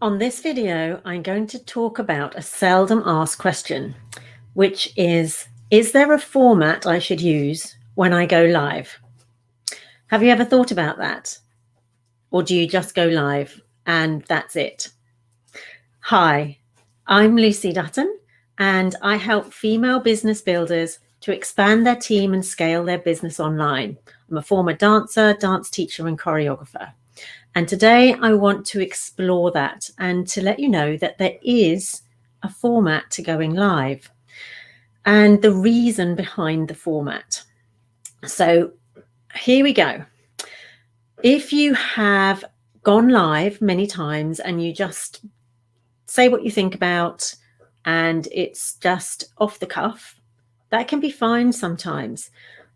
On this video, I'm going to talk about a seldom asked question, which is there a format I should use when I go live? Have you ever thought about that? Or do you just go live and that's it? Hi, I'm Lucy Dutton, and I help female business builders to expand their team and scale their business online. I'm a former dancer, dance teacher, and choreographer. And today I want to explore that and to let you know that there is a format to going live and the reason behind the format. So here we go. If you have gone live many times and you just say what you think about and it's just off the cuff, that can be fine sometimes.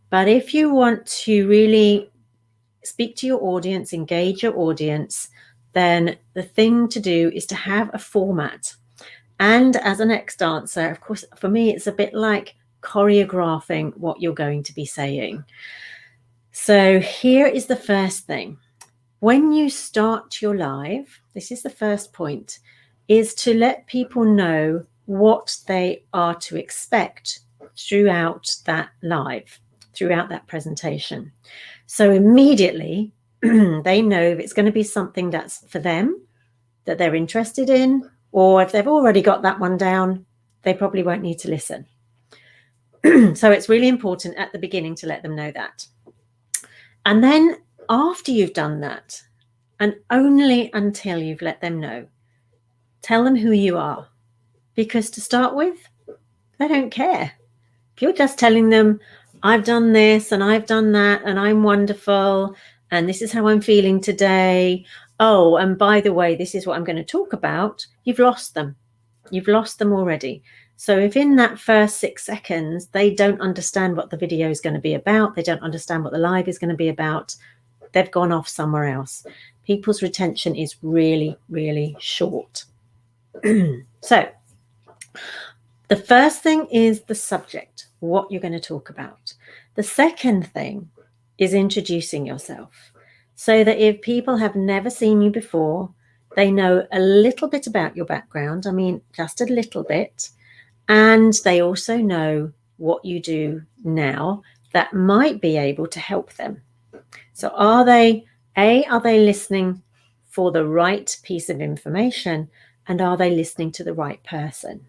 But if you want to really speak to your audience, engage your audience, then the thing to do is to have a format. And as an ex-dancer, of course, for me, it's a bit like choreographing what you're going to be saying. So here is the first thing. When you start your live, this is the first point, is to let people know what they are to expect throughout that live, throughout that presentation. So immediately they know if it's going to be something that's for them, that they're interested in, or if they've already got that one down, they probably won't need to listen. So it's really important at the beginning to let them know that. And then after you've done that, and only until you've let them know, tell them who you are. Because to start with, they don't care. If you're just telling them, I've done this and I've done that and I'm wonderful and this is how I'm feeling today. Oh, and by the way, this is what I'm going to talk about. You've lost them. You've lost them already. So if in that first 6 seconds, they don't understand what the video is going to be about, they don't understand what the live is going to be about, they've gone off somewhere else. People's retention is really, really short. So the first thing is the subject, what you're going to talk about. The second thing is introducing yourself so that if people have never seen you before, they know a little bit about your background. I mean, just a little bit. And they also know what you do now that might be able to help them. So are they listening for the right piece of information? And are they listening to the right person?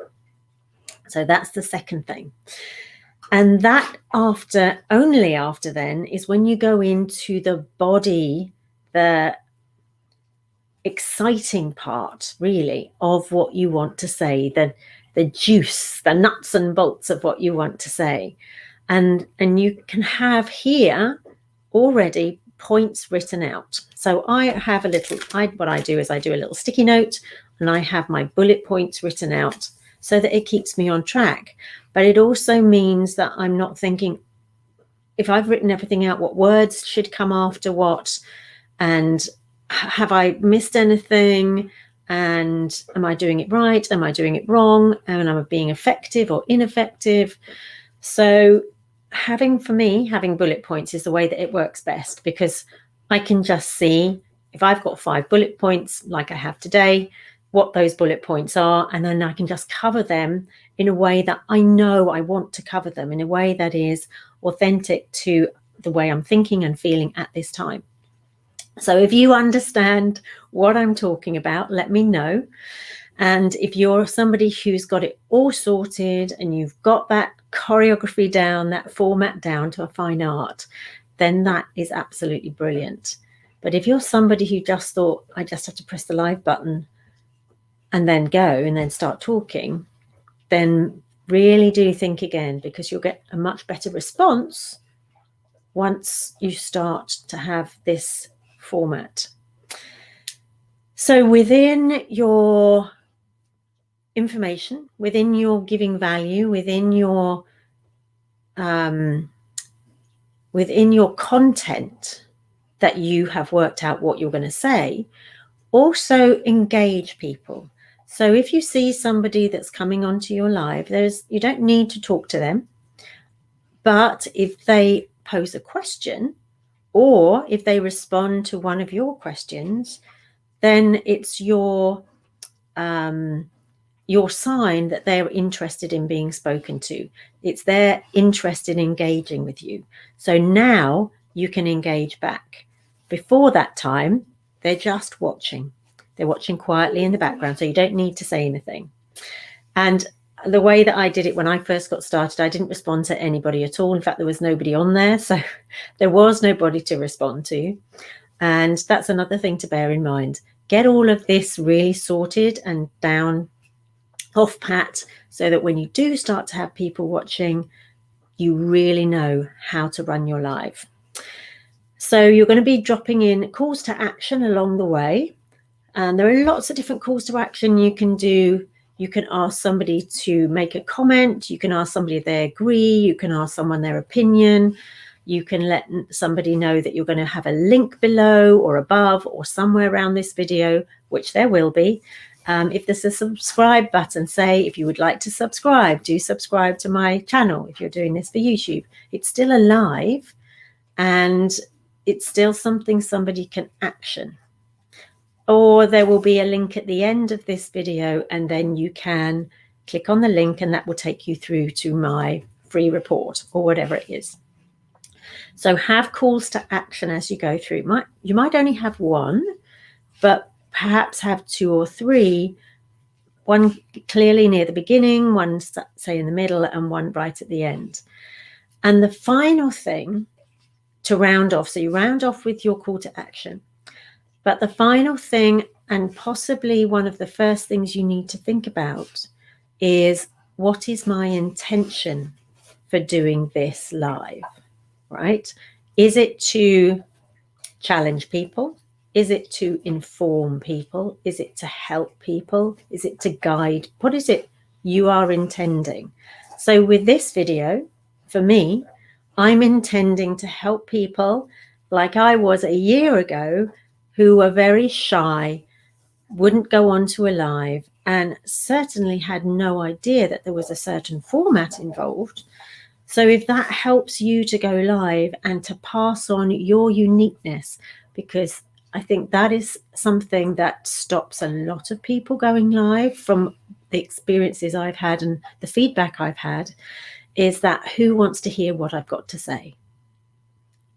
So that's the second thing. And that only after then is when you go into the body, the exciting part really of what you want to say, the juice, the nuts and bolts of what you want to say. And you can have here already points written out. So I have what I do is I do a little sticky note and I have my bullet points written out so that it keeps me on track. But it also means that I'm not thinking, if I've written everything out, what words should come after what, and have I missed anything, and am I doing it right, am I doing it wrong, and am I being effective or ineffective? So having bullet points is the way that it works best, because I can just see if I've got 5 bullet points like I have today, what those bullet points are, and then I can just cover them in a way that I know I want to cover them, in a way that is authentic to the way I'm thinking and feeling at this time. So if you understand what I'm talking about, let me know. And if you're somebody who's got it all sorted and you've got that choreography down, that format down to a fine art, then that is absolutely brilliant. But if you're somebody who just thought, I just have to press the live button and then go and then start talking, then really do think again, because you'll get a much better response once you start to have this format. So within your information, within your giving value, within your content that you have worked out what you're going to say, also engage people. So if you see somebody that's coming onto your live, you don't need to talk to them, but if they pose a question or if they respond to one of your questions, then it's your sign that they're interested in being spoken to. It's their interest in engaging with you. So now you can engage back. Before that time, they're just watching. They're watching quietly in the background, so you don't need to say anything. And the way that I did it when I first got started, I didn't respond to anybody at all. In fact, there was nobody on there, so there was nobody to respond to. And that's another thing to bear in mind. Get all of this really sorted and down off pat, so that when you do start to have people watching, you really know how to run your live. So you're going to be dropping in calls to action along the way. And there are lots of different calls to action you can do. You can ask somebody to make a comment. You can ask somebody if they agree. You can ask someone their opinion. You can let somebody know that you're going to have a link below or above or somewhere around this video, which there will be. If there's a subscribe button, say if you would like to subscribe, do subscribe to my channel. If you're doing this for YouTube, it's still alive and it's still something somebody can action. Or there will be a link at the end of this video, and then you can click on the link and that will take you through to my free report or whatever it is. So have calls to action as you go through. You might only have one, but perhaps have 2 or 3, one clearly near the beginning, one say in the middle, and one right at the end. And the final thing to round off, so you round off with your call to action, but the final thing, and possibly one of the first things you need to think about, is what is my intention for doing this live, right? Is it to challenge people? Is it to inform people? Is it to help people? Is it to guide? What is it you are intending? So with this video, for me, I'm intending to help people like I was a year ago, who were very shy, wouldn't go on to a live, and certainly had no idea that there was a certain format involved. So if that helps you to go live and to pass on your uniqueness, because I think that is something that stops a lot of people going live, from the experiences I've had and the feedback I've had, is that who wants to hear what I've got to say?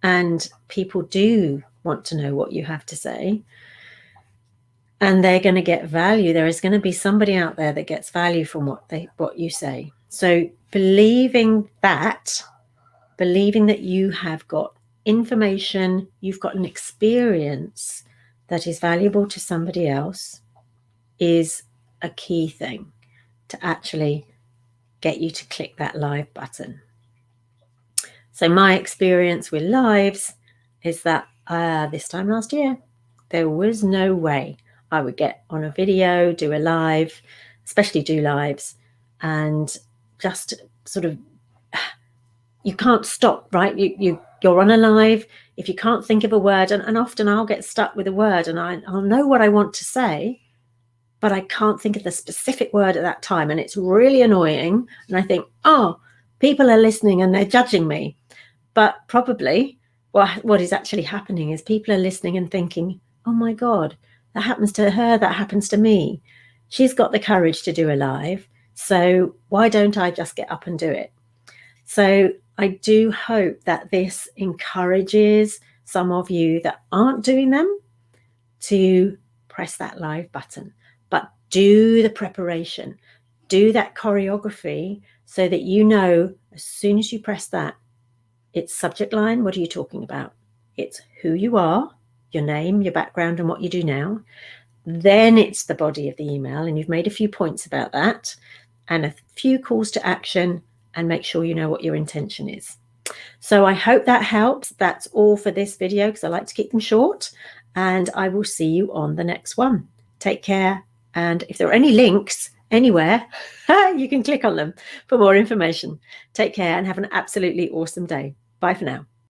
And people do want to know what you have to say. And they're going to get value. There is going to be somebody out there that gets value from what you say. So believing that you have got information, you've got an experience that is valuable to somebody else, is a key thing to actually get you to click that live button. So my experience with lives is that this time last year, there was no way I would get on a video, do a live, especially do lives, and just sort of, you can't stop, right? You're on a live. If you can't think of a word, and often I'll get stuck with a word, and I'll know what I want to say, but I can't think of the specific word at that time, and it's really annoying. And I think, oh, people are listening and they're judging me. But probably what is actually happening is people are listening and thinking, oh my God, that happens to her, that happens to me. She's got the courage to do a live, so why don't I just get up and do it? So I do hope that this encourages some of you that aren't doing them to press that live button, but do the preparation, do that choreography, so that you know as soon as you press that, it's subject line, what are you talking about? It's who you are, your name, your background, and what you do now. Then it's the body of the email, and you've made a few points about that, and a few calls to action, and make sure you know what your intention is. So I hope that helps. That's all for this video, because I like to keep them short, and I will see you on the next one. Take care, and if there are any links anywhere, you can click on them for more information. Take care and have an absolutely awesome day. Bye for now.